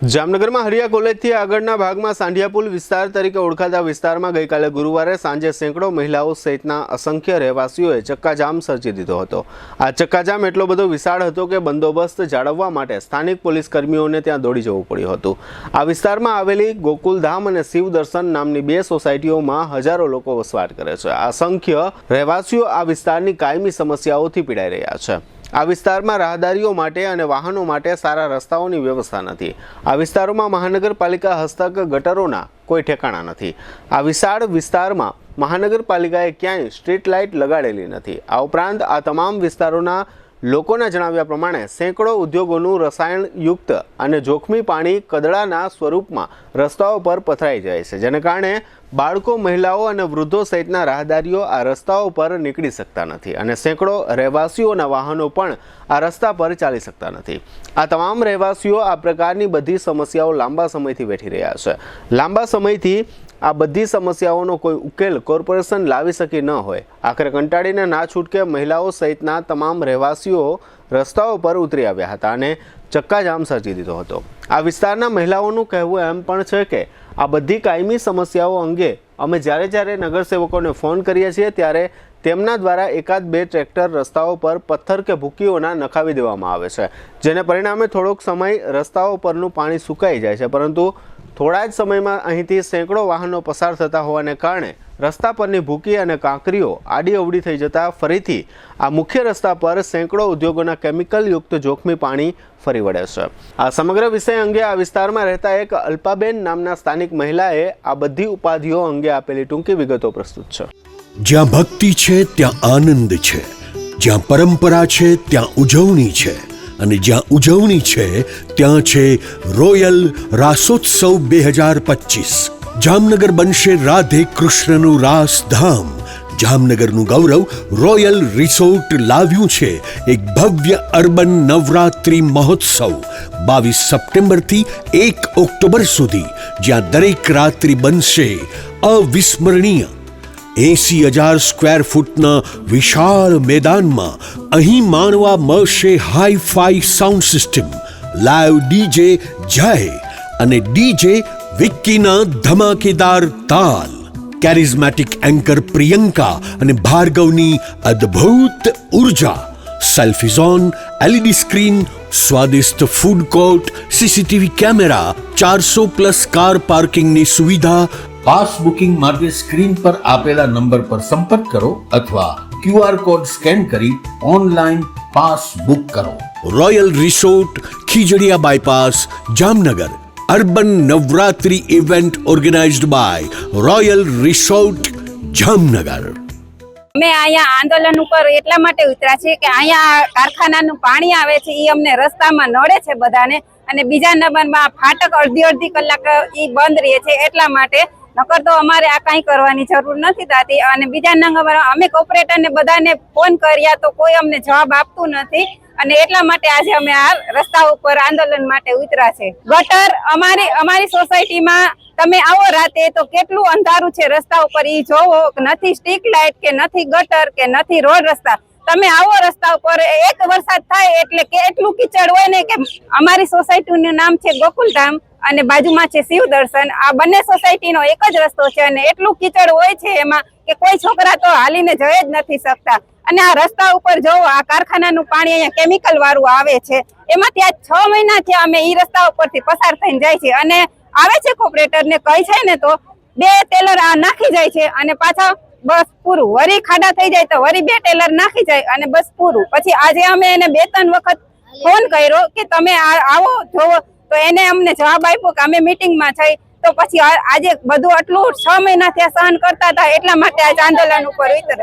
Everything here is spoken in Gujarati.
જામનગરમાં હરિયા કોલેજથી આગળના ભાગમાં સાંઢિયા પુલ વિસ્તાર તરીકે ઓળખાતા વિસ્તારમાં ગઈકાલે ગુરુવારે સાંજે સેંકડો મહિલાઓ સહિતના અસંખ્ય રહેવાસીઓએ ચક્કાજામ સર્જી દીધો હતો। આ ચક્કાજામ એટલો બધો વિશાળ હતો કે બંદોબસ્ત જાળવવા માટે સ્થાનિક પોલીસ કર્મીઓને ત્યાં દોડી જવું પડ્યું હતું। આ વિસ્તારમાં આવેલી ગોકુલધામ અને શિવ દર્શન નામની બે સોસાયટીઓમાં હજારો લોકો વસવાટ કરે છે। અસંખ્ય રહેવાસીઓ આ વિસ્તારની કાયમી સમસ્યાઓથી પીડાઈ રહ્યા છે। આ વિસ્તારમાં રાહદારીઓ માટે અને વાહનો માટે સારા રસ્તાઓની વ્યવસ્થા નથી। આ વિસ્તારોમાં મહાનગરપાલિકા હસ્તક ગટરોના કોઈ ઠેકાણા નથી। આ વિશાળ વિસ્તારમાં મહાનગરપાલિકાએ ક્યાંય સ્ટ્રીટ લાઇટ લગાડેલી નથી। આ ઉપરાંત આ તમામ વિસ્તારોના લોકોના જણાવ્યા પ્રમાણે સેંકડો ઉદ્યોગોનું રસાયણયુક્ત અને જોખમી પાણી કદડાના સ્વરૂપમાં રસ્તાઓ પર પથરાઈ જાય છે, જેને કારણે બાળકો, મહિલાઓ અને વૃદ્ધો સહિતના રાહદારીઓ આ રસ્તાઓ પર નીકળી શકતા નથી અને સેંકડો રહેવાસીઓના વાહનો પણ આ રસ્તા પર ચાલી શકતા નથી। આ તમામ રહેવાસીઓ આ પ્રકારની બધી સમસ્યાઓ લાંબા સમયથી વેઠી રહ્યા છે। લાંબા સમયથી આ બધી સમસ્યાઓનો કોઈ ઉકેલ કોર્પોરેશન લાવી શકી ન હોય આખરે કંટાળીને ના છૂટકે મહિલાઓ સહિતના તમામ રહેવાસીઓ રસ્તાઓ પર ઉતરી આવ્યા હતા અને ચક્કાજામ સર્જી દીધો હતો। આ વિસ્તારના મહિલાઓનું કહેવું એમ પણ છે કે આ બધી કાયમી સમસ્યાઓ અંગે અમે જ્યારે નગરસેવકોને ફોન કરીએ છીએ ત્યારે તેમના દ્વારા એકાદ બે ટ્રેક્ટર રસ્તાઓ પર પથ્થર કે ભૂકીઓના નખાવી દેવામાં આવે છે, જેને પરિણામે થોડોક સમય રસ્તાઓ પરનું પાણી સુકાઈ જાય છે, પરંતુ થોડા જ સમયમાં અહીંથી સેંકડો વાહનો પસાર થતા હોવાને કારણે રસ્તા પરની ભૂકી અને કાંકરીઓ આડી અવડી થઈ જતા ફરીથી આ મુખ્ય રસ્તા પર સેંકડો ઉદ્યોગોના કેમિકલયુક્ત જોખમી પાણી ફરી વળે છે। આ સમગ્ર વિષય અંગે આ વિસ્તારમાં રહેતા એક અલ્પાબેન નામના સ્થાનિક મહિલાએ આ બધી ઉપાધિઓ અંગે આપેલી ટૂંકી વિગતો પ્રસ્તુત છે। જ્યાં ભક્તિ છે ત્યાં આનંદ છે, જ્યાં પરંપરા છે ત્યાં ઉજવણી છે અને જ્યાં ઉજવણી છે ત્યાં છે રોયલ રાસોત્સવ 2025। જામનગર બનશે રાધે કૃષ્ણનું રાસધામ। જામનગરનું ગૌરવ રોયલ રિસોર્ટ લાવ્યું છે એક ભવ્ય અર્બન નવરાત્રિ મહોત્સવ 22 સપ્ટેમ્બરથી 1 ઓક્ટોબર સુધી, જ્યાં દરેક રાત્રિ બનશે અવિસ્મરણીય। 80,000 સ્ક્વેર ફૂટના વિશાળ મેદાનમાં અહીં માણવા મળશે hi fi sound system, live DJ જય અને ડીજે વિક્કીના ધમાકેદાર તાલ, કેરિઝમેટિક એન્કર પ્રિયંકા અને ભાર્ગવની અદ્ભુત ઉર્જા, સેલ્ફી ઝોન, LED સ્ક્રીન, સ્વાદિષ્ટ food court, CCTV camera, 400+ car પાર્કિંગની સુવિધા। પાસ બુકિંગ માટે સ્ક્રીન પર આપેલા નંબર પર સંપર્ક કરો અથવા QR કોડ સ્કેન કરી ઓનલાઈન પાસ બુક કરો। Royal resort, Khijadiya bypass, Jamnagar. Urban Navratri event organized by royal resort, Jamnagar. અમે અહીંયા આંદોલન ઉપર એટલા માટે ઉતર્યા છે કે અહીંયા કારખાનાનું પાણી આવે છે એ અમને રસ્તામાં નડે છે બધાને, અને બીજા નંબરમાં ફાટક અડધી કલાક એ બંધ રહે છે, એટલા માટે નકર તો અમારે આ કાંઈ કરવાની જરૂર નથી થતી। અને બીજા નંબર અમે કોર્પોરેટરને બધાને ફોન કર્યા તો કોઈ અમને જવાબ આપતું નથી, અને એટલા માટે આજે અમે આ રસ્તા ઉપર આંદોલન માટે ઉતર્યા છે। ગટર અમારી સોસાયટીમાં તમે આવો રાતે તો કેટલું અંધારું છે રસ્તા ઉપર, ઈ જોવો, નથી સ્ટ્રીટ લાઇટ કે નથી ગટર કે નથી રોડ રસ્તા। તમે આવો રસ્તા ઉપર, એક વરસાદ થાય એટલે કેટલું કીચડ હોય ને, કે અમારી સોસાયટીનું નામ છે ગોકુલધામ અને બાજુમાં છે શિવ દર્શન। આ બંને સોસાયટીનો એક જ રસ્તો છે અને એટલું કીચડ હોય છે એમાં કે કોઈ છોકરા તો હાલીને જઈ જ નથી શકતા। અને આ રસ્તા ઉપર જોવો, આ કારખાનાનું પાણી અહીંયા કેમિકલ વાળું આવે છે, એમાંથી આ 6 મહિના થયા અમે ઈ રસ્તા ઉપરથી પસાર થઈને જાય છે, અને આવે છે કોર્પોરેટર ને કહે છે ને તો 2 ટેલર આ નાખી જાય છે અને પાછા બસ પૂરું, વરી ખાડા થઈ જાય તો વરી 2 ટેલર નાખી જાય અને બસ પૂરું। પછી આજે અમે એને 2-3 વખત ફોન કર્યો કે તમે આવો જોવો, તો એને અમને જવાબ આપ્યો કે અમે મીટિંગમાં છે। તો પછી આજે બધું આટલું 6 મહિના થયા સહન કરતા હતા, એટલા માટે આજે આંદોલન ઉપર ઉતર્યા।